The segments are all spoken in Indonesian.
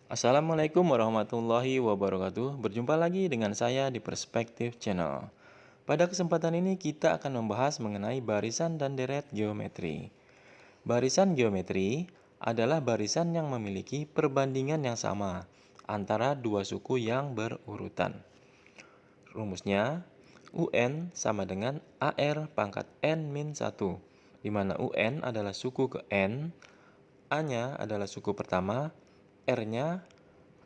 Assalamualaikum warahmatullahi wabarakatuh. Berjumpa lagi dengan saya di Perspektif Channel. Pada kesempatan ini kita akan membahas mengenai barisan dan deret geometri. Barisan geometri adalah barisan yang memiliki perbandingan yang sama antara dua suku yang berurutan. Rumusnya, UN sama dengan AR pangkat N min 1, di mana UN adalah suku ke N, A-nya adalah suku pertama, R-nya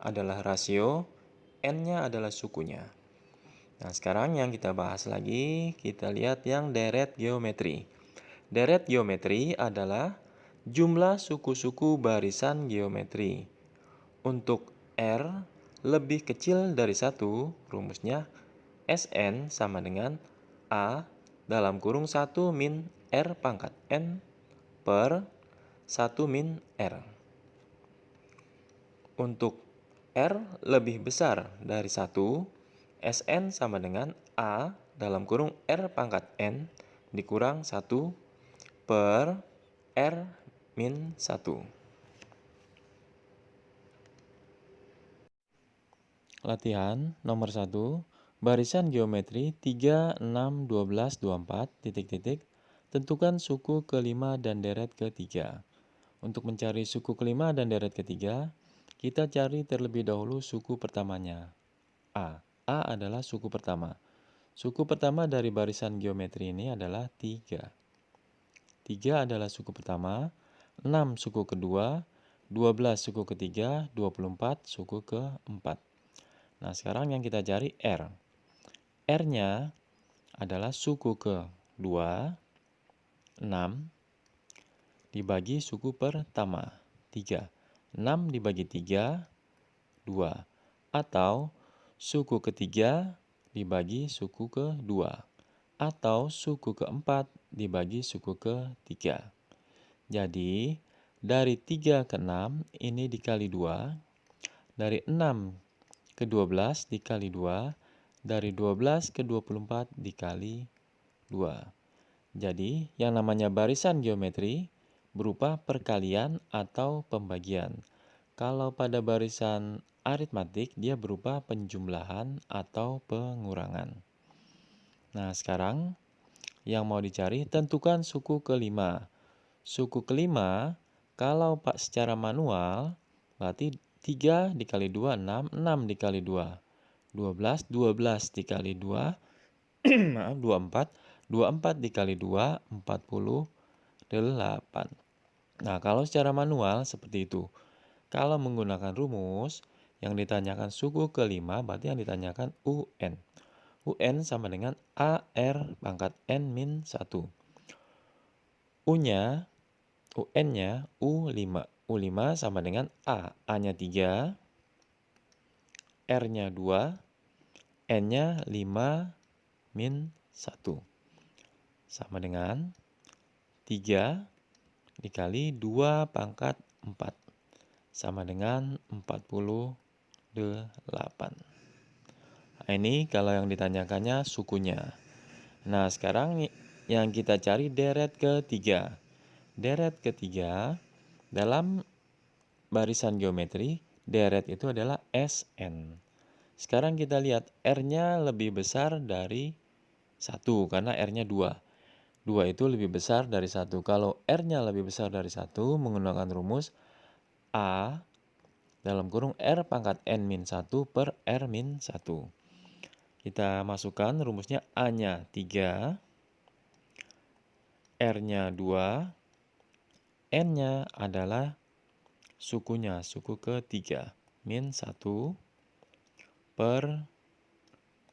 adalah rasio, N-nya adalah sukunya. Nah, sekarang yang kita bahas lagi, kita lihat yang deret geometri. Deret geometri adalah jumlah suku-suku barisan geometri. Untuk R lebih kecil dari 1, rumusnya Sn sama dengan A dalam kurung 1 min R pangkat N per 1 min R. Untuk R lebih besar dari 1, Sn sama dengan A dalam kurung R pangkat N dikurang 1 per R min 1. Latihan nomor 1. Barisan geometri 3, 6, 12, 24, titik-titik. Tentukan suku kelima dan deret ketiga. Untuk mencari suku kelima dan deret ketiga, kita cari terlebih dahulu suku pertamanya, A. A adalah suku pertama. Suku pertama dari barisan geometri ini adalah 3. 3 adalah suku pertama, 6 suku kedua, 12 suku ketiga, 24 suku keempat. Nah, sekarang yang kita cari R. R-nya adalah suku kedua, 6, dibagi suku pertama, 3. 6 dibagi 3, 2. Atau suku ketiga dibagi suku kedua. Atau suku keempat dibagi suku ketiga. Jadi, dari 3 ke 6 ini dikali 2. Dari 6 ke 12 dikali 2. Dari 12 ke 24 dikali 2. Jadi, yang namanya barisan geometri berupa perkalian atau pembagian. Kalau pada barisan aritmatik, dia berupa penjumlahan atau pengurangan. Nah, sekarang yang mau dicari, tentukan suku kelima. Suku kelima, kalau Pak secara manual, berarti 3 dikali 2, 6, 6 dikali 2, 12, 12 dikali 2, maaf, 24, 24 dikali 2, 48. Nah, kalau secara manual seperti itu. Kalau menggunakan rumus, yang ditanyakan suku kelima, berarti yang ditanyakan UN. UN sama dengan AR pangkat N min 1. UN-nya U5. U5 sama dengan A. A-nya 3, R-nya 2, N-nya 5 min 1. Sama dengan 3 dikali 2 pangkat 4. Sama dengan 48. Nah, ini kalau yang ditanyakannya sukunya. Nah, sekarang yang kita cari deret ketiga. Deret ketiga dalam barisan geometri, deret itu adalah Sn. Sekarang kita lihat R-nya lebih besar dari 1 karena R-nya 2. 2 itu lebih besar dari 1. Kalau R-nya lebih besar dari 1, menggunakan rumus A dalam kurung R pangkat N-1 per R-1. Kita masukkan rumusnya A-nya 3, R-nya 2, N-nya adalah sukunya, suku ketiga, min 1 per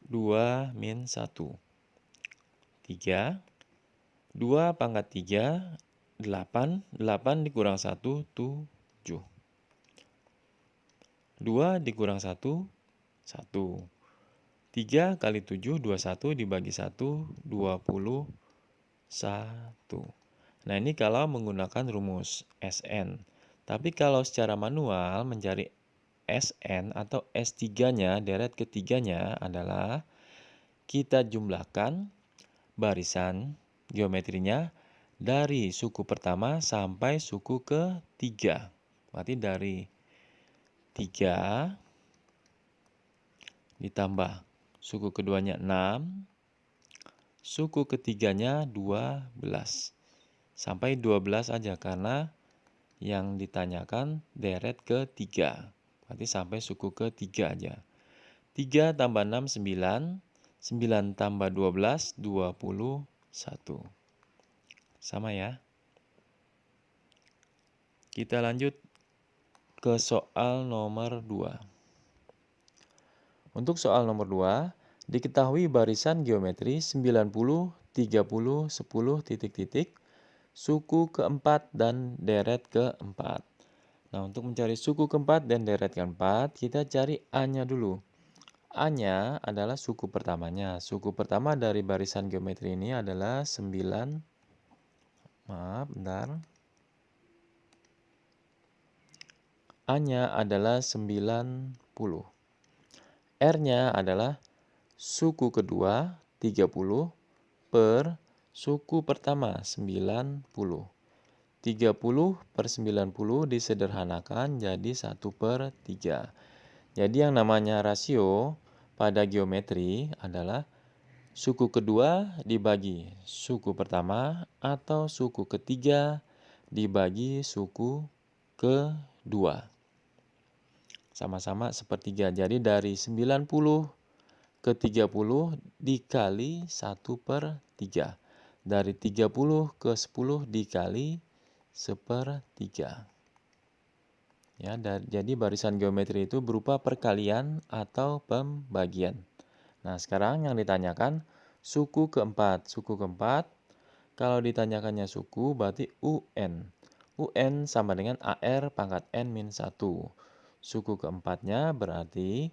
2 min 1. 3, 2 pangkat 3, 8, 8 dikurang 1, 7. 2 dikurang 1, 1. 3 kali 7, 21 dibagi 1, 21. Nah, ini kalau menggunakan rumus Sn. Tapi kalau secara manual mencari Sn atau S3-nya, deret ketiganya adalah kita jumlahkan barisan geometrinya dari suku pertama sampai suku ketiga. Berarti dari 3 ditambah suku keduanya 6, suku ketiganya 12. Sampai 12 aja karena yang ditanyakan deret ketiga. Berarti sampai suku ketiga aja. 3 tambah 6, 9. 9 tambah 12, 21. Sama ya. Kita lanjut ke soal nomor 2. Untuk soal nomor 2, diketahui barisan geometri 90, 30, 10, titik-titik, suku keempat dan deret keempat. Nah, untuk mencari suku keempat dan deret keempat, kita cari A-nya dulu. A-nya adalah suku pertamanya. Suku pertama dari barisan geometri ini adalah 9. Maaf, bentar. A-nya adalah 90. R-nya adalah suku kedua 30 per suku pertama 90. 30 per 90 disederhanakan jadi 1/3. Jadi yang namanya rasio pada geometri adalah suku kedua dibagi suku pertama atau suku ketiga dibagi suku kedua. Sama-sama sepertiga. Jadi dari 90 ke 30 dikali 1/3. Dari 30 ke 10 dikali 1/3. Ya, jadi barisan geometri itu berupa perkalian atau pembagian. Nah, sekarang yang ditanyakan suku keempat. Suku keempat, kalau ditanyakannya suku berarti UN. UN sama dengan AR pangkat N-1. Suku keempatnya berarti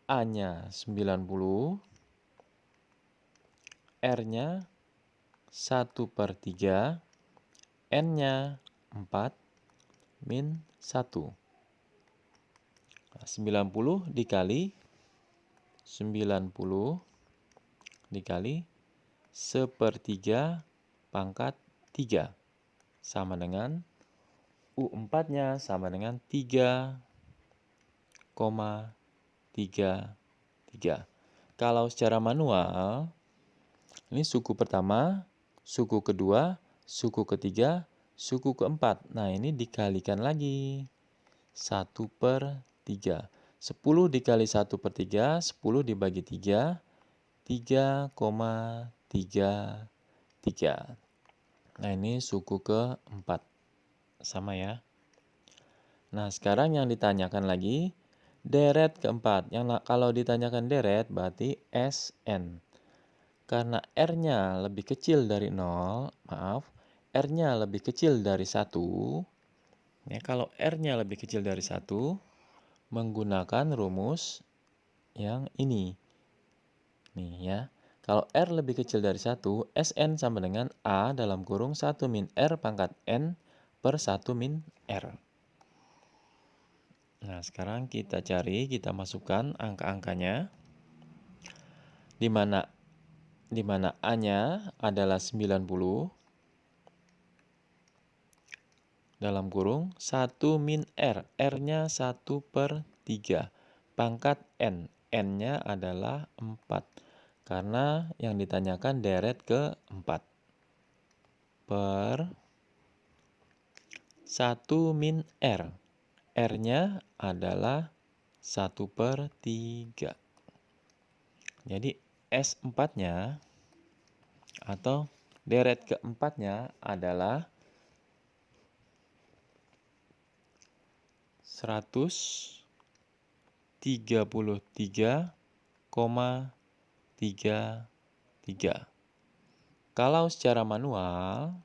A-nya 90, R-nya 1/3, N-nya 4, min 1. Nah, 90 dikali 1/3 pangkat 3. Sama dengan U4-nya sama dengan 3,33. Kalau secara manual, ini suku pertama, suku kedua, suku ketiga, suku keempat. Nah, ini dikalikan lagi. 1/3. 10 dikali 1/3, 10 dibagi 3, 3,33. Nah, ini suku keempat. Sama ya. Nah, sekarang yang ditanyakan lagi deret keempat. Kalau ditanyakan deret berarti SN. Karena R-nya lebih kecil dari 0, R-nya lebih kecil dari 1. Ya, kalau R-nya lebih kecil dari 1, menggunakan rumus yang ini. Nih ya. Kalau R lebih kecil dari 1, SN sama dengan A dalam kurung 1 min R pangkat N per 1 min R. Nah, sekarang kita masukkan angka-angkanya. Di mana A-nya adalah 90 dalam kurung 1 min R. R-nya 1/3. Pangkat N. N-nya adalah 4. Karena yang ditanyakan deret keempat. Per 1 min R. R-nya adalah 1/3. Jadi S4-nya atau deret keempatnya adalah 133,33. Kalau secara manual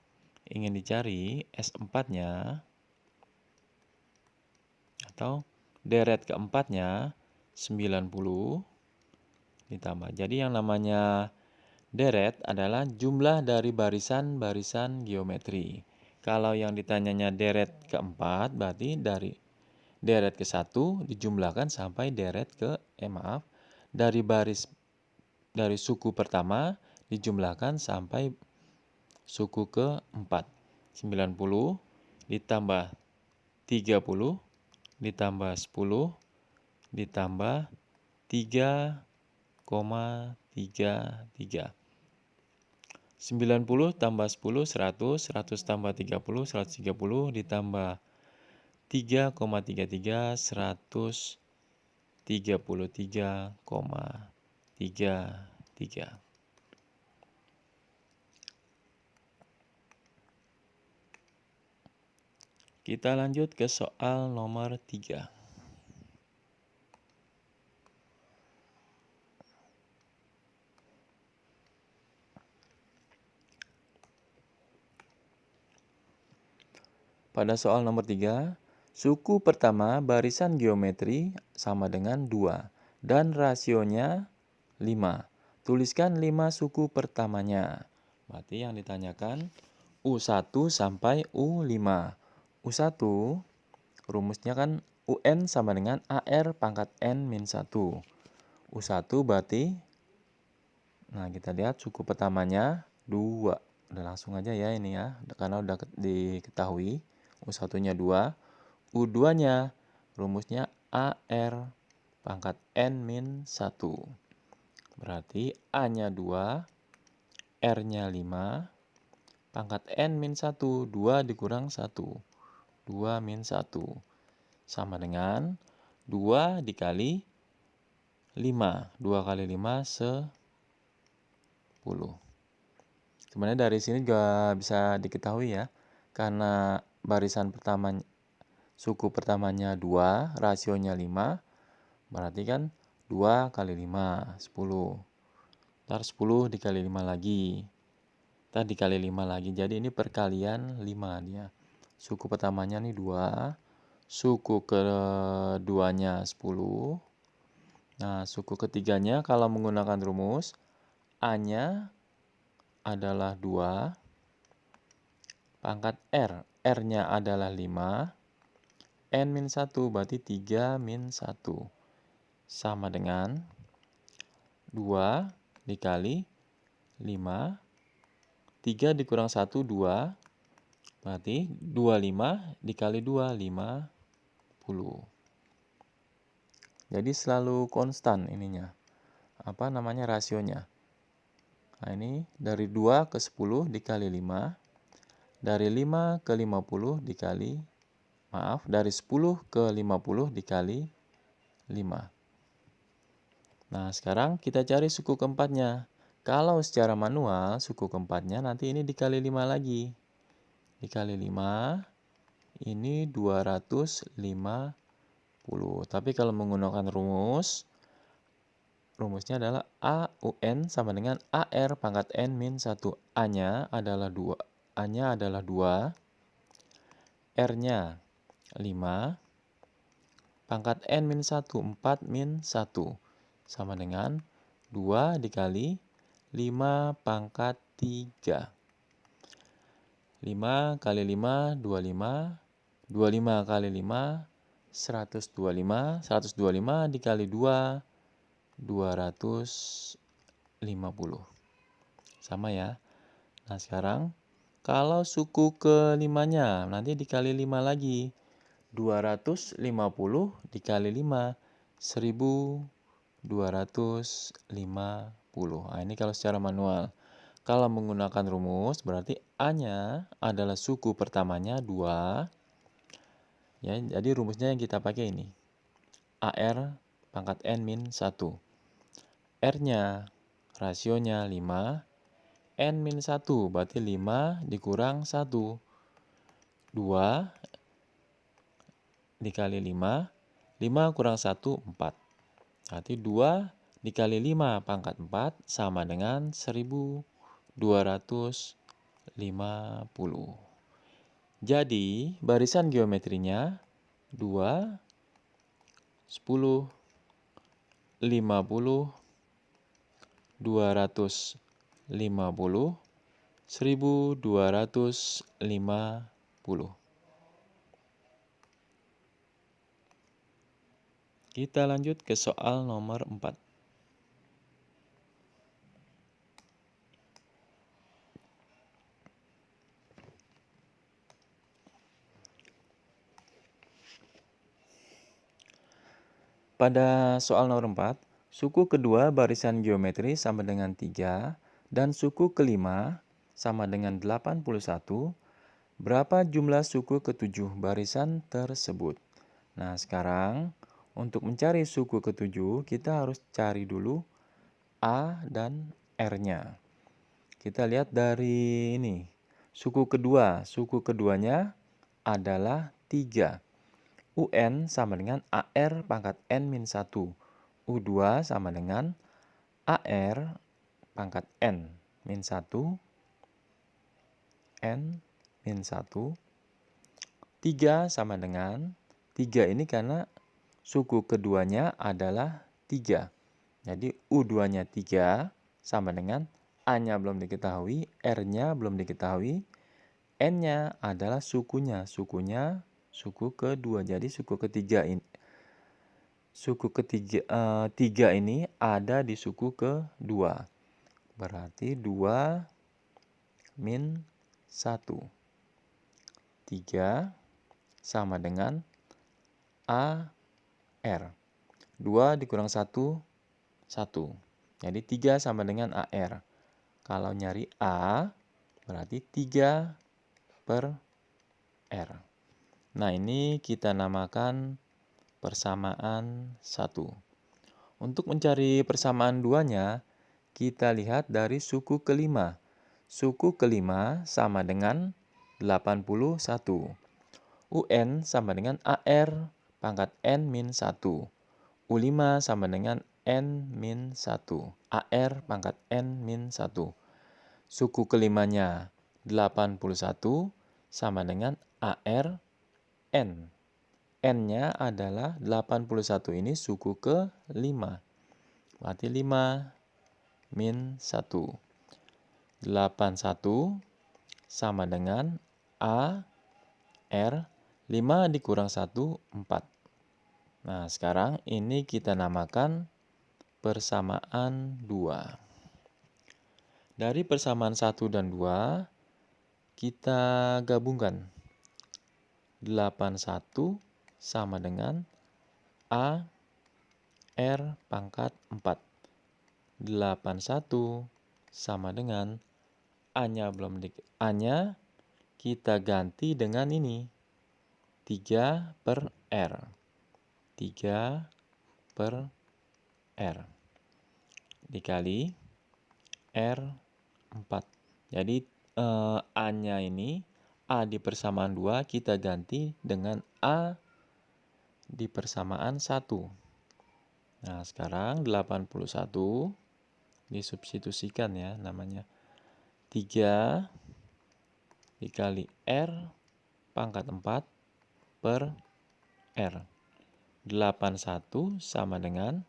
ingin dicari S4-nya atau deret keempatnya 90 ditambah. Jadi yang namanya deret adalah jumlah dari barisan-barisan geometri. Kalau yang ditanyanya deret keempat berarti dari deret ke-1 dijumlahkan sampai dari suku pertama dijumlahkan sampai suku ke-4. 90 ditambah 30 ditambah 10 ditambah 3,33. 90 tambah 10, 100. 100 tambah 30, 130 ditambah 3,33, 133,33. Kita lanjut ke soal nomor 3. Pada soal nomor 3, suku pertama barisan geometri sama dengan 2 dan rasionya 5. Tuliskan 5 suku pertamanya. Berarti yang ditanyakan U1 sampai U5. U1 rumusnya kan UN sama dengan AR pangkat N min 1. U1 berarti, nah kita lihat suku pertamanya 2. Udah langsung aja ya ini ya, karena udah diketahui. U1-nya 2, U2-nya rumusnya AR pangkat N min 1. Berarti A-nya 2, R-nya 5, pangkat N min 1, 2 dikurang 1. 2 min 1. Sama dengan 2 dikali 5. 2 kali 5, 10. Sebenarnya dari sini juga bisa diketahui ya, karena barisan pertama, suku pertamanya 2, rasionya 5, berarti kan 2 kali 5, 10. Ntar 10 dikali 5 lagi. Ntar dikali 5 lagi. Jadi ini perkalian 5 dia. Suku pertamanya nih 2, suku keduanya 10. Nah, suku ketiganya kalau menggunakan rumus, A-nya adalah 2, pangkat R. R-nya adalah 5. N min 1 berarti 3 min 1. Sama dengan 2 dikali 5. 3 dikurang 1, 2. Berarti 25 dikali 2, 50. Jadi selalu konstan ininya. Apa namanya rasionya. Nah ini dari 2 ke 10 dikali 5. Dari 5 ke 50 dikali, dari 10 ke 50 dikali 5. Nah, sekarang kita cari suku keempatnya. Kalau secara manual, suku keempatnya nanti ini dikali 5 lagi. Dikali 5, ini 250. Tapi kalau menggunakan rumusnya adalah AUN sama dengan AR pangkat N min 1. A-nya adalah 2. A-nya adalah 2, R-nya 5, pangkat N min 1, 4 min 1. Sama dengan 2 dikali 5 pangkat 3. 5 kali 5, 25. 25 kali 5, 125. 125 dikali 2, 250. Sama ya. Nah sekarang, kalau suku kelimanya, nanti dikali 5 lagi. 250 dikali 5, 1250. Nah ini kalau secara manual. Kalau menggunakan rumus, berarti A-nya adalah suku pertamanya 2. Ya, jadi rumusnya yang kita pakai ini. AR pangkat N min 1. R-nya, rasionya 5. N min 1, berarti 5 dikurang 1. 2 dikali 5. 5 kurang 1, 4. Berarti 2 dikali 5 pangkat 4 sama dengan 1250. Jadi, barisan geometrinya 2, 10, 50, 250, 1250. Kita lanjut ke soal nomor 4. Pada soal nomor 4, suku kedua barisan geometri sama dengan 3 dan suku kelima sama dengan 81. Berapa jumlah suku ketujuh barisan tersebut? Nah, sekarang untuk mencari suku ketujuh, kita harus cari dulu A dan R-nya. Kita lihat dari ini. Suku keduanya adalah 3. UN sama dengan AR pangkat N-1. U2 sama dengan AR pangkat N-1. N-1. 3 sama dengan 3 ini karena suku keduanya adalah 3. Jadi U2-nya 3 sama dengan A-nya belum diketahui, R-nya belum diketahui, N-nya adalah sukunya, suku kedua. Jadi suku ketiga ini, tiga ini ada di suku kedua. Berarti 2 min 1. 3 sama dengan AR. 2 dikurang 1, 1. Jadi 3 sama dengan AR. Kalau nyari A, berarti 3 per R. Nah, ini kita namakan persamaan 1. Untuk mencari persamaan 2-nya, kita lihat dari suku kelima. Suku kelima sama dengan 81. UN sama dengan AR pangkat N-1. U5 sama dengan N-1. AR pangkat N-1. Suku kelimanya 81 sama dengan AR N. N-nya adalah 81, ini suku ke-5. Berarti 5 min 1. 81 sama dengan AR. 5 dikurang 1, 4. Nah, sekarang ini kita namakan persamaan 2. Dari persamaan 1 dan 2, kita gabungkan. 81 sama dengan A R pangkat 4. 81 sama dengan A-nya A-nya kita ganti dengan ini. 3 per R. 3 per R. Dikali R 4. Jadi A-nya ini, A di persamaan 2 kita ganti dengan A di persamaan 1. Nah, sekarang 81 disubstitusikan ya namanya. 3 dikali R pangkat 4 per R. 81 sama dengan,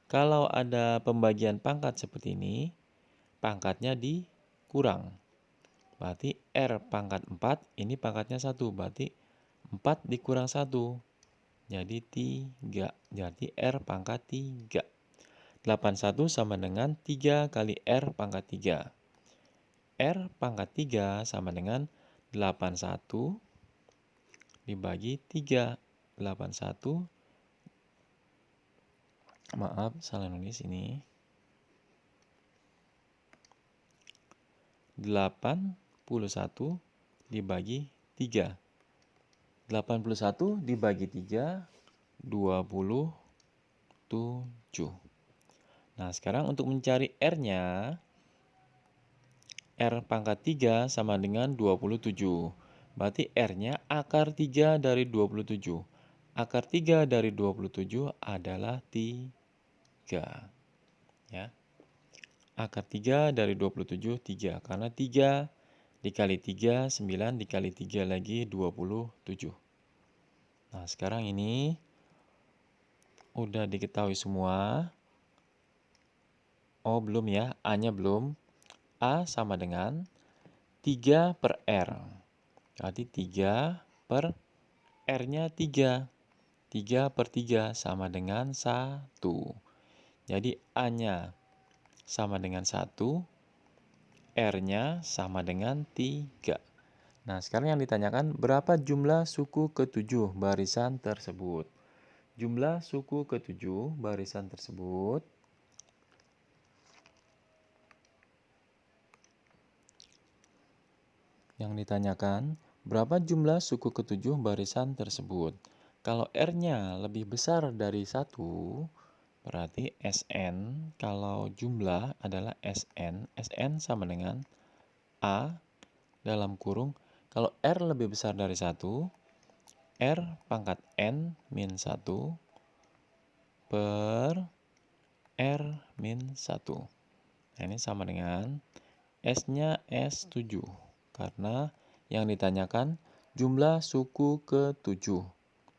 kalau ada pembagian pangkat seperti ini, pangkatnya dikurang. Berarti R pangkat 4, ini pangkatnya 1. Berarti 4 dikurang 1. Jadi 3. Jadi R pangkat 3. 81 sama dengan 3 kali R pangkat 3. R pangkat 3 sama dengan 81 dibagi 3. 81. Maaf, salah nulis ini. 81 dibagi 3. 81 dibagi 3, 27. Nah, sekarang untuk mencari R-nya, R pangkat 3 sama dengan 27. Berarti R-nya akar 3 dari 27. Akar 3 dari 27 adalah 3. Ya. Akar 3 dari 27, 3. Karena 3 dikali 3, 9 dikali 3 lagi 27. Nah, sekarang ini udah diketahui semua. Oh, belum ya. A-nya belum. A sama dengan 3 per R. Berarti 3 per R-nya 3. 3 per 3 sama dengan 1. Jadi A-nya sama dengan 1. R-nya sama dengan 3. Nah, sekarang yang ditanyakan berapa jumlah suku ketujuh barisan tersebut. Jumlah suku ke-7 barisan tersebut yang ditanyakan, berapa jumlah suku ke-7 barisan tersebut? Kalau R-nya lebih besar dari 1, berarti SN, kalau jumlah adalah SN, SN sama dengan A dalam kurung, kalau R lebih besar dari 1, R pangkat N min 1 per R min 1. Nah, ini sama dengan S-nya S7. Karena yang ditanyakan jumlah suku ke-7.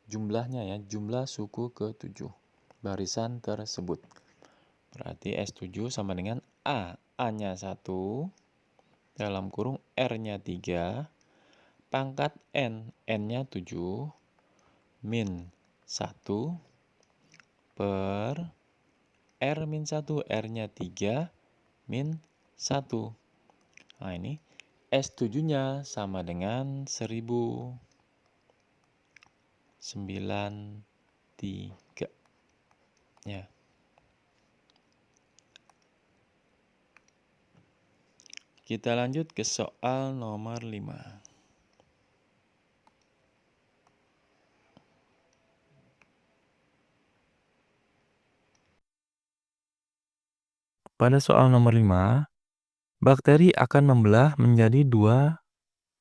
Jumlahnya ya, jumlah suku ke-7. Barisan tersebut. Berarti S7 sama dengan A. A-nya 1, dalam kurung R-nya 3, pangkat N. N-nya 7, min 1 per R min 1. R-nya 3, min 1. Nah, ini S7-nya sama dengan 1093. Ya. Kita lanjut ke soal nomor 5. Pada soal nomor 5, bakteri akan membelah menjadi 2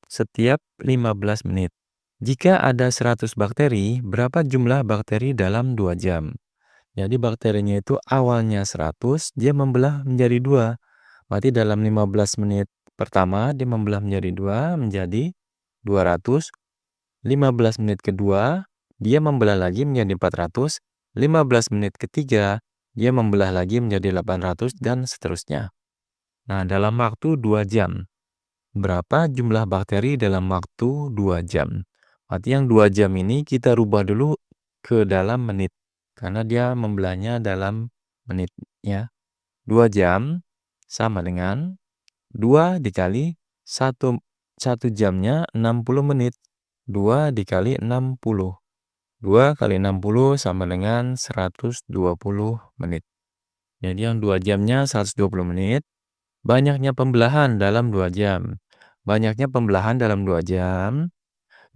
setiap 15 menit. Jika ada 100 bakteri, berapa jumlah bakteri dalam 2 jam? Jadi bakterinya itu awalnya 100, dia membelah menjadi 2. Berarti dalam 15 menit pertama, dia membelah menjadi 2, menjadi 200. 15 menit kedua, dia membelah lagi menjadi 400. 15 menit ketiga, dia membelah lagi menjadi 800, dan seterusnya. Nah, dalam waktu 2 jam, berapa jumlah bakteri dalam waktu 2 jam? Berarti yang 2 jam ini kita rubah dulu ke dalam menit. Karena dia membelahnya dalam menit. Ya. 2 jam sama dengan 2 dikali 1 jamnya 60 menit. 2 dikali 60. 2 kali 60 sama dengan 120 menit. Jadi yang 2 jamnya 120 menit. Banyaknya pembelahan dalam 2 jam. Banyaknya pembelahan dalam 2 jam.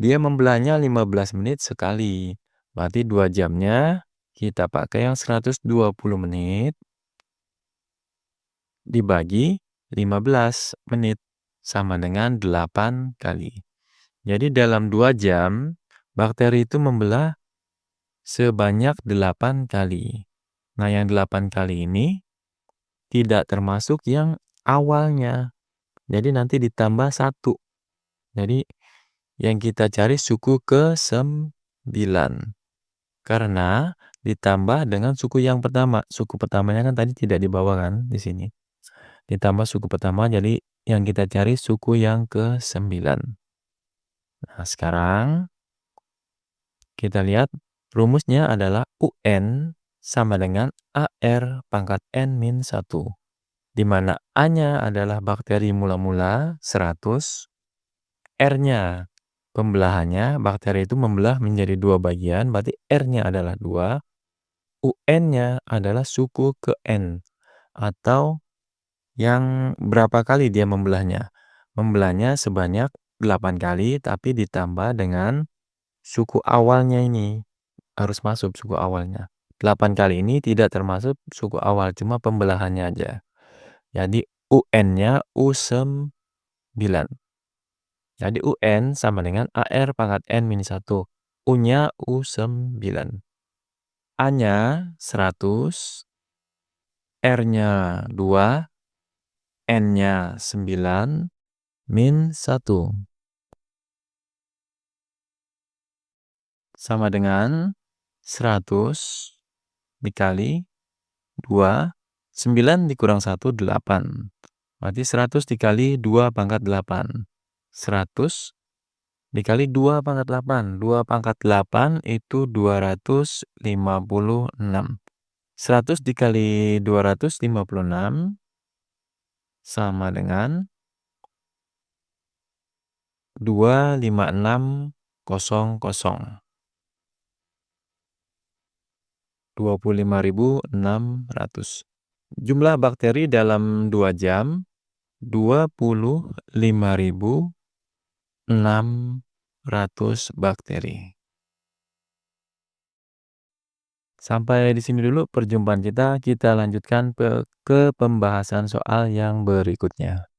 Dia membelahnya 15 menit sekali. Berarti 2 jamnya kita pakai yang 120 menit dibagi 15 menit sama dengan 8 kali. Jadi dalam 2 jam, bakteri itu membelah sebanyak 8 kali. Nah, yang 8 kali ini tidak termasuk yang awalnya. Jadi nanti ditambah 1. Jadi yang kita cari suku ke-9. Karena ditambah dengan suku yang pertama. Suku pertamanya kan tadi tidak dibawa kan di sini. Ditambah suku pertama, jadi yang kita cari suku yang ke-9. Nah, sekarang kita lihat rumusnya adalah UN sama dengan AR pangkat N min 1. Di mana A-nya adalah bakteri mula-mula 100, R-nya pembelahannya, bakteri itu membelah menjadi 2 bagian, berarti R-nya adalah 2, UN-nya adalah suku ke N, atau yang berapa kali dia membelahnya. Membelahnya sebanyak 8 kali, tapi ditambah dengan suku awalnya ini. Harus masuk suku awalnya. 8 kali ini tidak termasuk suku awal, cuma pembelahannya aja. Jadi UN-nya U9. Jadi UN sama dengan AR pangkat N min 1. U-nya U9. A-nya 100, R-nya 2, N-nya 9, min 1. Sama dengan 100 dikali 2, 9 dikurang 1, 8. Berarti 100 dikali 2 pangkat 8. 100 dikali 2 pangkat 8. 2 pangkat 8 itu 256. 100 dikali 256 sama dengan 25600. 25.600. Jumlah bakteri dalam 2 jam, 25.600 bakteri. Sampai di sini dulu perjumpaan kita. Kita lanjutkan ke pembahasan soal yang berikutnya.